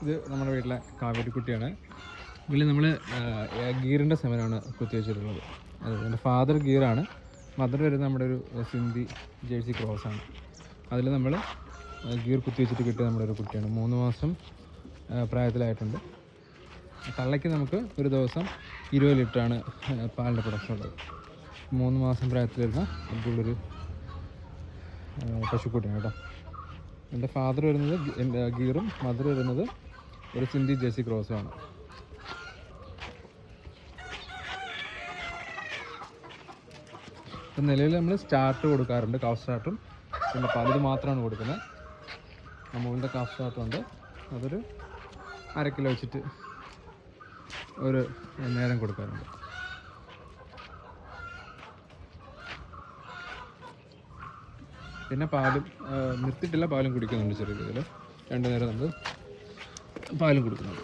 ഇത് നമ്മുടെ വീട്ടിലെ കാവേരിക്കുട്ടിയാണ്. ഇതിൽ നമ്മൾ ഗീറിൻ്റെ സെമനാണ് കുത്തിവെച്ചിട്ടുള്ളത്. അത് എൻ്റെ ഫാദർ ഗീറാണ്, മദർ വരുന്നത് നമ്മുടെ ഒരു സിന്ധി ജേഴ്സി ക്രോസാണ്. അതിൽ നമ്മൾ ഗീർ കുത്തിവെച്ചിട്ട് കിട്ടിയ നമ്മുടെ ഒരു കുട്ടിയാണ്. 3 മാസം പ്രായത്തിലായിട്ടുണ്ട്. തള്ളയ്ക്ക് നമുക്ക് ഒരു ദിവസം 20 ലിറ്ററാണ് പാലിൻ്റെ പ്രൊഡക്ഷൻ ഉള്ളത്. 3 മാസം പ്രായത്തിൽ വരുന്ന അടിപൊളിയൊരു പശുക്കുട്ടിയാണ് കേട്ടോ. എൻ്റെ ഫാദർ വരുന്നത് ഗീറും മദർ വരുന്നത് ഒരു സിന്ധി ജേഴ്സി ക്രോസുമാണ്. ഇപ്പം നിലവിൽ നമ്മൾ സ്റ്റാർട്ട് കൊടുക്കാറുണ്ട്, കാഫ് സ്റ്റാർട്ടും പിന്നെ പാലിത് മാത്രമാണ് കൊടുക്കുന്നത്. അമൂലിൻ്റെ കാഫ് സ്റ്റാർട്ടും ഉണ്ട്, അതൊരു 1/2 കിലോ വെച്ചിട്ട് ഒരു നേരം കൊടുക്കാറുണ്ട്. പിന്നെ പാലും നിർത്തിയിട്ടില്ല, പാലും കുടിക്കുന്നുണ്ട് ചെറിയ രീതിയിൽ. 2 നേരം നമ്മൾ പാലും കൊടുക്കുന്നുണ്ട്.